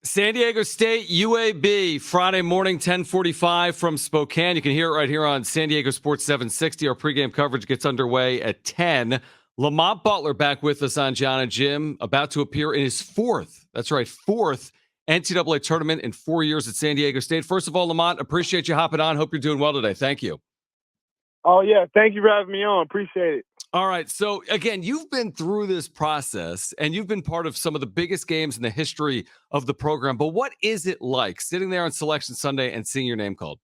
San Diego State, UAB, Friday morning, 10:45 from Spokane. You can hear it right here on San Diego Sports 760. Our pregame coverage gets underway at 10. Lamont Butler back with us on John and Jim, about to appear in his fourth NCAA tournament in 4 years at San Diego State. First of all, Lamont, appreciate you hopping on. Hope you're doing well today. Thank you. Oh, yeah. Thank you for having me on. Appreciate it. All right. So, again, you've been through this process and you've been part of some of the biggest games in the history of the program. But what is it like sitting there on Selection Sunday and seeing your name called?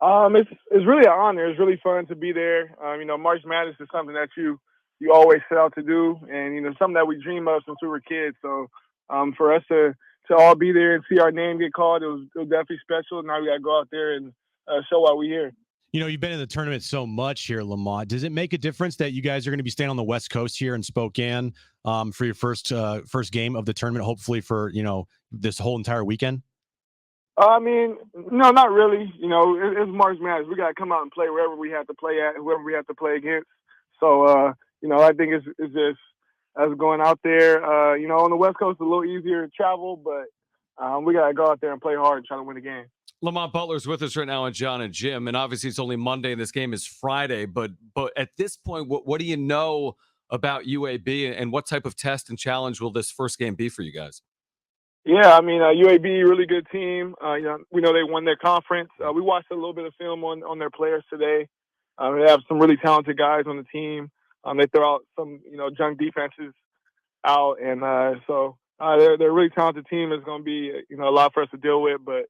It's really an honor. It's really fun to be there. March Madness is something that you always set out to do, and something that we dream of since we were kids. So, for us to all be there and see our name get called, it was definitely special. Now we got to go out there and show why we're here. You've been in the tournament so much here, Lamont. Does it make a difference that you guys are going to be staying on the West Coast here in Spokane for your first game of the tournament, hopefully for, this whole entire weekend? No, not really. It's March Madness. We got to come out and play wherever we have to play at, whoever we have to play against. So, I think it's just us going out there. On the West Coast, it's a little easier to travel, but we got to go out there and play hard and try to win the game. Lamont Butler's with us right now on John and Jim, and obviously it's only Monday and this game is Friday, but at this point, what do you know about UAB and what type of test and challenge will this first game be for you guys? Yeah, UAB, really good team. We know they won their conference. We watched a little bit of film on their players today. They have some really talented guys on the team. They throw out some, junk defenses out, and so they're a really talented team. It's going to be, a lot for us to deal with, but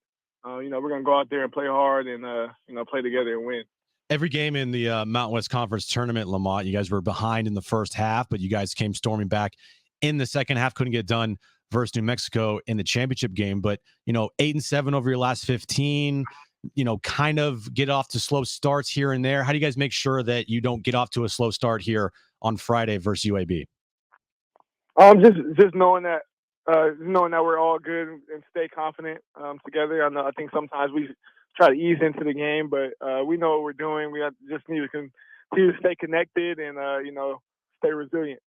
we're going to go out there and play hard and, play together and win. Every game in the Mountain West Conference tournament, Lamont, you guys were behind in the first half, but you guys came storming back in the second half, couldn't get done versus New Mexico in the championship game. But, 8-7 over your last 15, kind of get off to slow starts here and there. How do you guys make sure that you don't get off to a slow start here on Friday versus UAB? Just knowing that we're all good and stay confident together. I think sometimes we try to ease into the game, but we know what we're doing. We just need to continue to stay connected and stay resilient.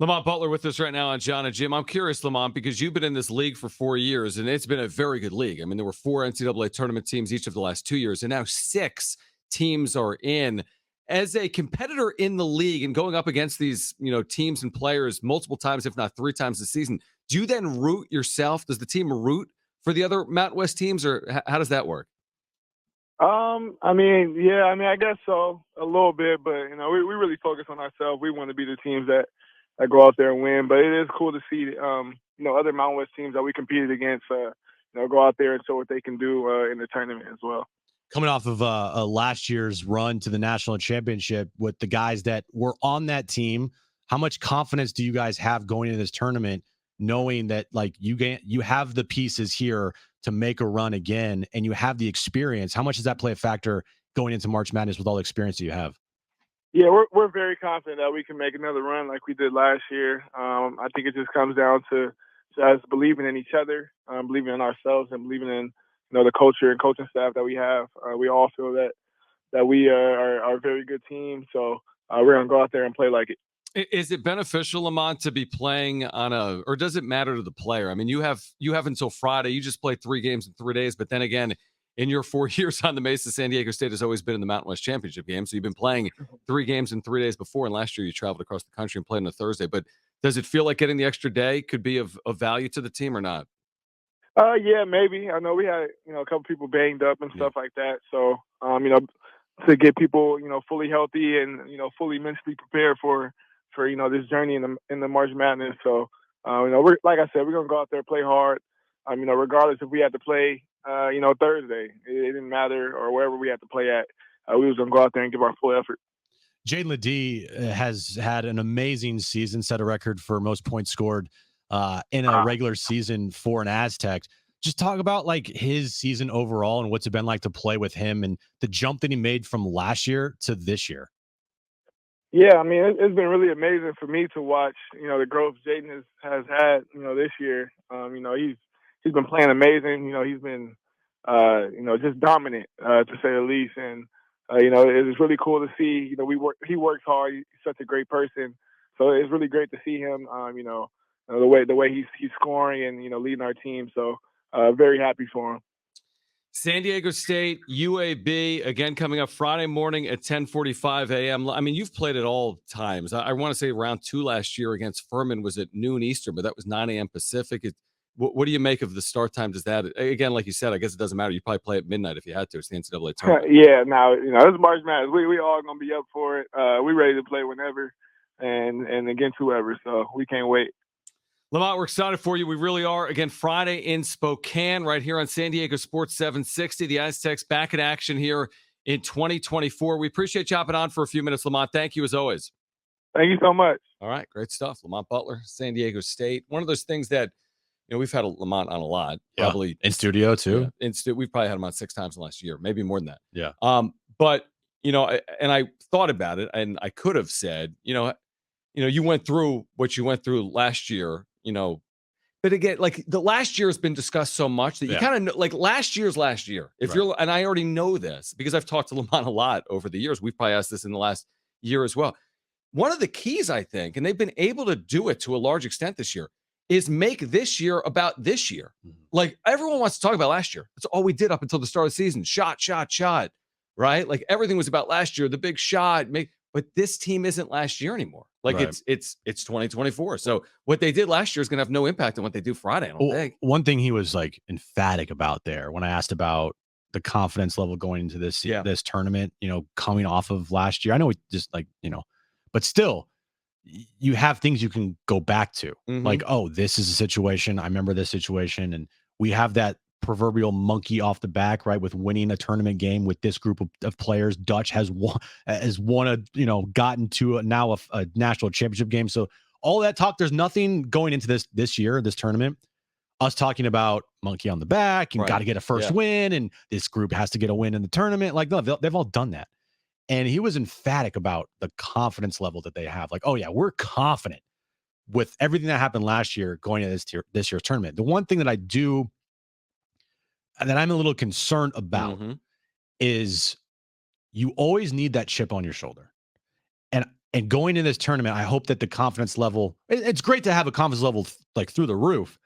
Lamont Butler with us right now on John and Jim. I'm curious, Lamont, because you've been in this league for 4 years, and it's been a very good league. There were 4 NCAA tournament teams each of the last 2 years, and now 6 teams are in. As a competitor in the league and going up against these, teams and players multiple times, if not 3 times this season, do you then root yourself? Does the team root for the other Mountain West teams, or how does that work? I guess so, a little bit, but, we really focus on ourselves. We want to be the teams that go out there and win, but it is cool to see, other Mountain West teams that we competed against, go out there and show what they can do in the tournament as well. Coming off of last year's run to the national championship with the guys that were on that team, how much confidence do you guys have going into this tournament, knowing that you have the pieces here to make a run again, and you have the experience? How much does that play a factor going into March Madness with all the experience that you have? Yeah, we're very confident that we can make another run like we did last year. I think it just comes down to us believing in each other, believing in ourselves, and believing in the culture and coaching staff that we have. We all feel that we are a very good team, so we're gonna go out there and play like it. Is it beneficial, Lamont, to be playing or does it matter to the player? You have until Friday. You just played 3 games in 3 days, but then again, in your 4 years on the Mesa, San Diego State has always been in the Mountain West Championship game. So you've been playing 3 games in 3 days before, and last year you traveled across the country and played on a Thursday. But does it feel like getting the extra day could be of value to the team or not? Yeah, maybe. I know we had a couple people banged up and stuff like that. So to get people fully healthy and fully mentally prepared for this journey in the March Madness. So we're, like I said, we're gonna go out there, play hard. Regardless if we had to play Thursday, it didn't matter, or wherever we had to play at, we was gonna go out there and give our full effort. Jaden Ledee has had an amazing season, set a record for most points scored in a regular season for an Aztec. Just talk about his season overall and what's it been like to play with him and the jump that he made from last year to this year. Yeah, it's been really amazing for me to watch, the growth Jaden has had, this year. He's been playing amazing. He's been, just dominant, to say the least. And, it's really cool to see, he works hard. He's such a great person. So it's really great to see him, the way he's scoring and leading our team. So very happy for him. San Diego State, UAB, again, coming up Friday morning at 10:45 a.m. I mean, you've played at all times. I want to say round 2 last year against Furman was at noon Eastern, but that was 9 a.m. Pacific. What do you make of the start time? Does that, again, like you said, I guess it doesn't matter. You probably play at midnight if you had to. It's the NCAA tournament. Yeah, now, it's March Madness. We all going to be up for it. We ready to play whenever and against whoever, so we can't wait. Lamont, we're excited for you. We really are. Again, Friday in Spokane, right here on San Diego Sports 760. The Aztecs back in action here in 2024. We appreciate you hopping on for a few minutes, Lamont. Thank you as always. Thank you so much. All right, great stuff. Lamont Butler, San Diego State. One of those things that, we've had Lamont on a lot. Probably in studio too. Yeah, we've probably had him on 6 times in the last year, maybe more than that. Yeah. But, and I thought about it, and I could have said, you went through what you went through last year. But again, like the last year has been discussed so much that you kind of know, like last year's last year. If you're, and I already know this because I've talked to Lamont a lot over the years. We've probably asked this in the last year as well. One of the keys, I think, and they've been able to do it to a large extent this year, is make this year about this year. Like everyone wants to talk about last year. That's all we did up until the start of the season. Shot, right? Like everything was about last year, the big shot. But this team isn't last year anymore. Like it's 2024. So what they did last year is going to have no impact on what they do Friday. I don't think. One thing he was like emphatic about there when I asked about the confidence level going into this tournament, coming off of last year. I know we just but still you have things you can go back to. Like, oh, this is a situation. I remember this situation. And we have that proverbial monkey off the back, right? With winning a tournament game with this group of players. Dutch has gotten to now a national championship game. So all that talk, there's nothing going into this year, this tournament, us talking about monkey on the back and got to get a first win. And this group has to get a win in the tournament. Like, no, they've all done that. And he was emphatic about the confidence level that they have. Like, oh yeah, we're confident with everything that happened last year going into this year's tournament. The one thing that I'm a little concerned about is you always need that chip on your shoulder. And going in this tournament, I hope that the confidence level, it's great to have a confidence level like through the roof,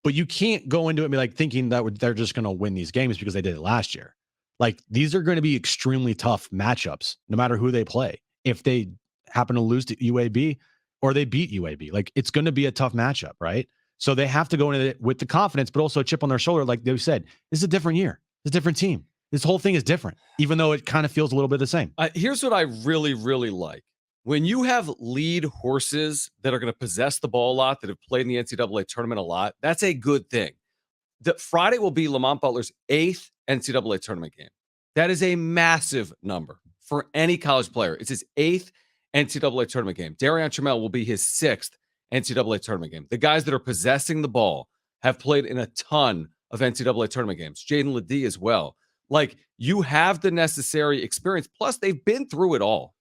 but you can't go into it and be like thinking that they're just going to win these games because they did it last year. Like these are going to be extremely tough matchups, no matter who they play. If they happen to lose to UAB or they beat UAB, like it's going to be a tough matchup, right? So they have to go into it with the confidence, but also a chip on their shoulder. Like they said, this is a different year. It's a different team. This whole thing is different, even though it kind of feels a little bit the same. Here's what I really, really like. When you have lead horses that are going to possess the ball a lot, that have played in the NCAA tournament a lot, that's a good thing. Friday will be Lamont Butler's 8th NCAA tournament game. That is a massive number for any college player. It's his 8th NCAA tournament game. Darion Trammell will be his 6th NCAA tournament game. The guys that are possessing the ball have played in a ton of NCAA tournament games. Jaden Ledee as well. Like, you have the necessary experience. Plus, they've been through it all.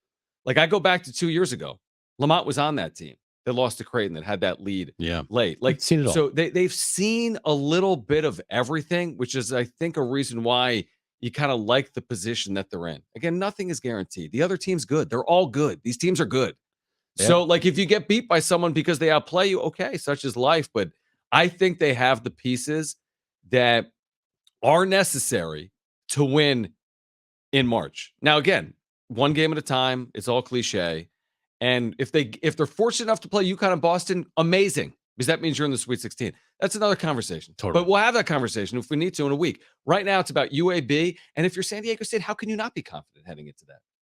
Like, I go back to 2 years ago. Lamont was on that team that lost to Creighton that had that lead late. Like, seen it all. So they've seen a little bit of everything, which is, I think, a reason why you kind of like the position that they're in. Again, nothing is guaranteed. The other team's good. They're all good. These teams are good. Yeah. So, like, if you get beat by someone because they outplay you, okay, such is life. But I think they have the pieces that are necessary to win in March. Now, again, one game at a time. It's all cliche. And if they're fortunate enough to play UConn and Boston, amazing, because that means you're in the Sweet 16. That's another conversation. Totally. But we'll have that conversation if we need to in a week. Right now, it's about UAB. And if you're San Diego State, how can you not be confident heading into that?